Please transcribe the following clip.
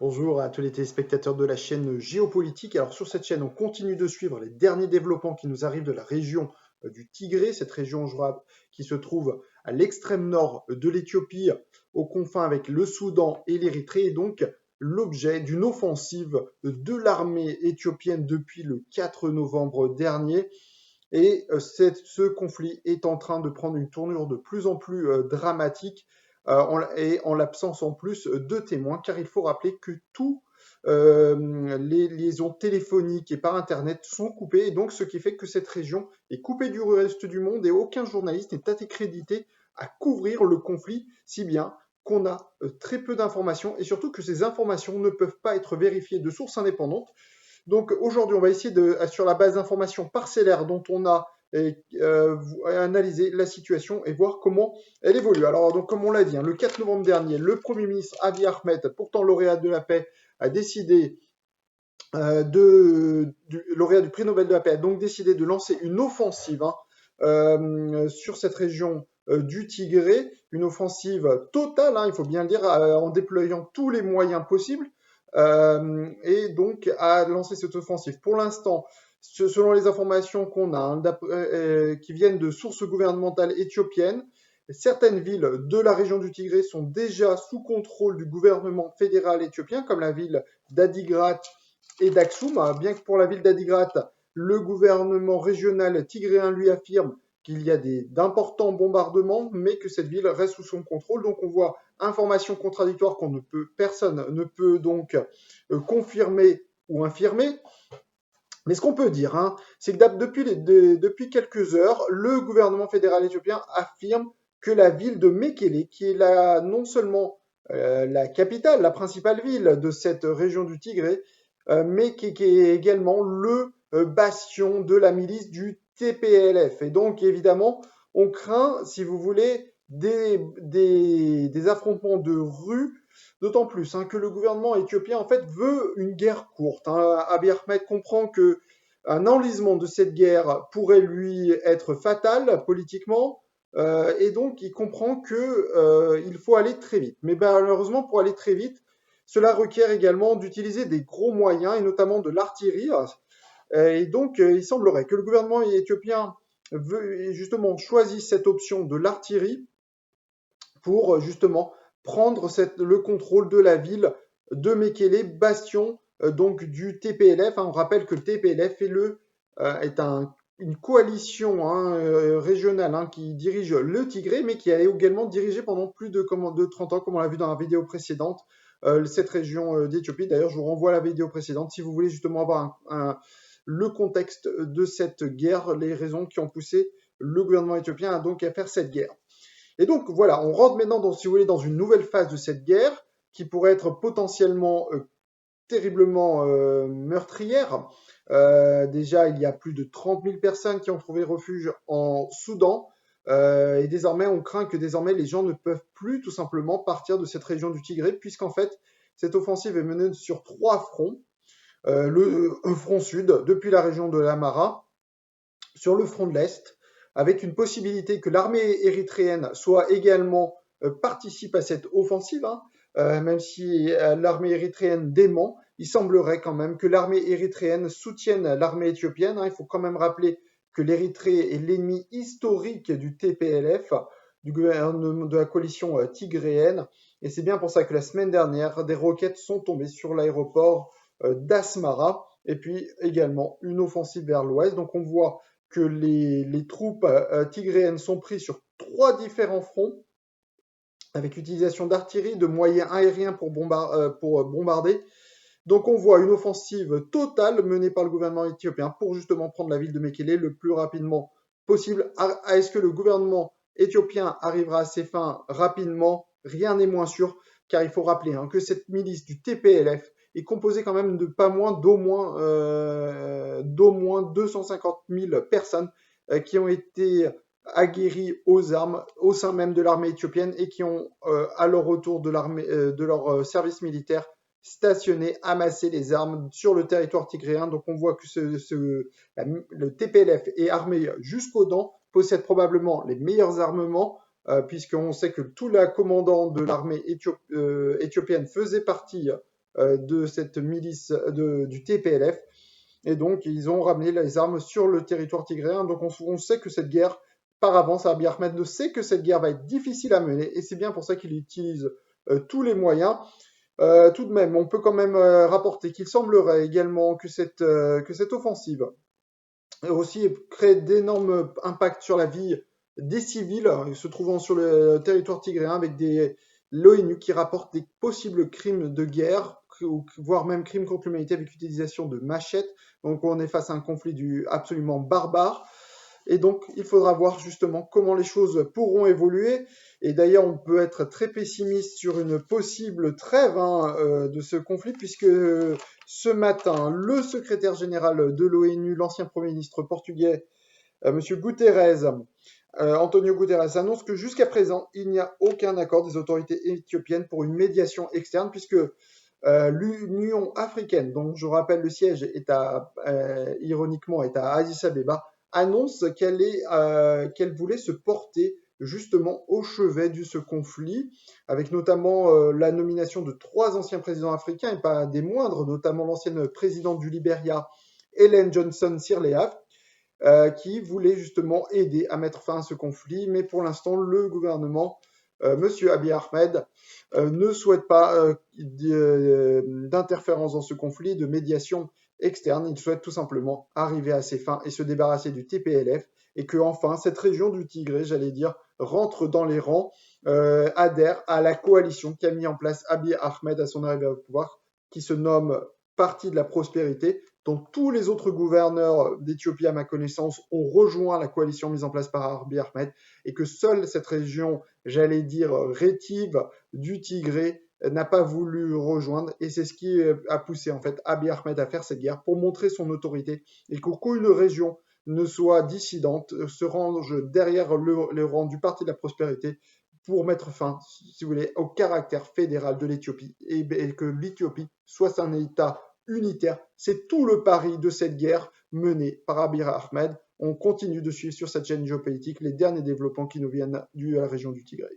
Bonjour à tous les téléspectateurs de la chaîne Géopolitique. Alors sur cette chaîne, on continue de suivre les derniers développements qui nous arrivent de la région du Tigré, cette région qui se trouve à l'extrême nord de l'Éthiopie, aux confins avec le Soudan et l'Érythrée, et donc l'objet d'une offensive de l'armée éthiopienne depuis le 4 novembre dernier. Et ce conflit est en train de prendre une tournure de plus en plus dramatique et en l'absence en plus de témoins, car il faut rappeler que tous les liaisons téléphoniques et par Internet sont coupées, et donc ce qui fait que cette région est coupée du reste du monde et aucun journaliste n'est accrédité à couvrir le conflit, si bien qu'on a très peu d'informations et surtout que ces informations ne peuvent pas être vérifiées de sources indépendantes. Donc aujourd'hui, on va essayer sur la base d'informations parcellaires dont on a analysé la situation et voir comment elle évolue. Alors, donc, comme on l'a dit, le 4 novembre dernier, le Premier ministre Abiy Ahmed, pourtant lauréat de la paix, a décidé lauréat du prix Nobel de la paix, a donc décidé de lancer une offensive sur cette région du Tigré, une offensive totale, il faut bien le dire, en déployant tous les moyens possibles, et donc a lancé cette offensive. Pour l'instant, selon les informations qu'on a, qui viennent de sources gouvernementales éthiopiennes, certaines villes de la région du Tigré sont déjà sous contrôle du gouvernement fédéral éthiopien, comme la ville d'Adigrat et d'Aksum, bien que pour la ville d'Adigrat, le gouvernement régional tigréen lui affirme qu'il y a d'importants bombardements, mais que cette ville reste sous son contrôle. Donc on voit informations contradictoires personne ne peut donc confirmer ou infirmer. Mais ce qu'on peut dire, c'est que depuis quelques heures, le gouvernement fédéral éthiopien affirme que la ville de Mekele, qui est non seulement la capitale, la principale ville de cette région du Tigré, mais qui est également le bastion de la milice du TPLF. Et donc, évidemment, on craint, si vous voulez, des affrontements de rue, d'autant plus que le gouvernement éthiopien, en fait, veut une guerre courte. Abiy Ahmed comprend que un enlisement de cette guerre pourrait lui être fatal politiquement, et donc il comprend qu'il faut aller très vite. Mais malheureusement, pour aller très vite, cela requiert également d'utiliser des gros moyens, et notamment de l'artillerie. Et donc, il semblerait que le gouvernement éthiopien justement choisisse cette option de l'artillerie pour justement prendre le contrôle de la ville de Mekele, bastion donc du TPLF. On rappelle que le TPLF est une coalition régionale qui dirige le Tigré, mais qui a également dirigé pendant plus de 30 ans, comme on l'a vu dans la vidéo précédente, cette région d'Éthiopie. D'ailleurs, je vous renvoie à la vidéo précédente si vous voulez justement avoir le contexte de cette guerre, les raisons qui ont poussé le gouvernement éthiopien à faire cette guerre. Et donc voilà, on rentre maintenant, si vous voulez, dans une nouvelle phase de cette guerre qui pourrait être potentiellement terriblement meurtrière. Déjà, il y a plus de 30 000 personnes qui ont trouvé refuge en Soudan. Et désormais, on craint que désormais les gens ne peuvent plus tout simplement partir de cette région du Tigré, puisqu'en fait, cette offensive est menée sur 3 fronts. Le front sud, depuis la région de l'Amara, sur le front de l'Est, avec une possibilité que l'armée érythréenne soit également participe à cette offensive, même si l'armée érythréenne dément, il semblerait quand même que l'armée érythréenne soutienne l'armée éthiopienne. Il faut quand même rappeler que l'Érythrée est l'ennemi historique du TPLF, du gouvernement de la coalition tigréenne, et c'est bien pour ça que la semaine dernière, des roquettes sont tombées sur l'aéroport d'Asmara, et puis également une offensive vers l'ouest. Donc on voit que les troupes tigréennes sont prises sur 3 différents fronts, avec utilisation d'artillerie, de moyens aériens pour bombarder. Donc on voit une offensive totale menée par le gouvernement éthiopien pour justement prendre la ville de Mekele le plus rapidement possible. Est-ce que le gouvernement éthiopien arrivera à ses fins rapidement? Rien n'est moins sûr, car il faut rappeler que cette milice du TPLF est composée quand même de pas moins d'au moins 250 000 personnes qui ont été aguerris aux armes au sein même de l'armée éthiopienne et qui ont, à leur retour de leur service militaire, stationné, amassé les armes sur le territoire tigréen. Donc on voit que le TPLF est armé jusqu'aux dents, possède probablement les meilleurs armements, puisqu'on sait que tout le commandant de l'armée éthiopienne faisait partie de cette milice du TPLF. Et donc, ils ont ramené les armes sur le territoire tigréen. Donc, on sait que cette guerre, par avance, Abiy Ahmed sait que cette guerre va être difficile à mener. Et c'est bien pour ça qu'il utilise tous les moyens. Tout de même, on peut quand même rapporter qu'il semblerait également que cette offensive aussi crée d'énormes impacts sur la vie des civils se trouvant sur le territoire tigréen avec l'ONU qui rapporte des possibles crimes de guerre, voire même crimes contre l'humanité avec l'utilisation de machettes. Donc on est face à un conflit absolument barbare. Et donc, il faudra voir justement comment les choses pourront évoluer. Et d'ailleurs, on peut être très pessimiste sur une possible trêve de ce conflit, puisque ce matin, le secrétaire général de l'ONU, l'ancien Premier ministre portugais, M. Guterres, Antonio Guterres, annonce que jusqu'à présent, il n'y a aucun accord des autorités éthiopiennes pour une médiation externe, puisque l'Union africaine, dont je rappelle le siège ironiquement est à Addis Abeba, annonce qu'elle voulait se porter justement au chevet de ce conflit, avec notamment la nomination de 3 anciens présidents africains, et pas des moindres, notamment l'ancienne présidente du Liberia, Ellen Johnson Sirleaf, qui voulait justement aider à mettre fin à ce conflit. Mais pour l'instant, le gouvernement, Monsieur Abiy Ahmed, ne souhaite pas d'interférence dans ce conflit, de médiation externe. Il souhaite tout simplement arriver à ses fins et se débarrasser du TPLF et que enfin cette région du Tigré, j'allais dire, rentre dans les rangs, adhère à la coalition qu'a mis en place Abiy Ahmed à son arrivée au pouvoir, qui se nomme Parti de la prospérité, dont tous les autres gouverneurs d'Éthiopie, à ma connaissance, ont rejoint la coalition mise en place par Abiy Ahmed, et que seule cette région, j'allais dire, rétive du Tigré n'a pas voulu rejoindre, et c'est ce qui a poussé en fait Abiy Ahmed à faire cette guerre pour montrer son autorité et qu'aucune région ne soit dissidente, se range derrière le rang du Parti de la prospérité pour mettre fin, si vous voulez, au caractère fédéral de l'Éthiopie et que l'Éthiopie soit un État unitaire. C'est tout le pari de cette guerre menée par Abiy Ahmed. On continue de suivre sur cette chaîne géopolitique les derniers développements qui nous viennent de la région du Tigré.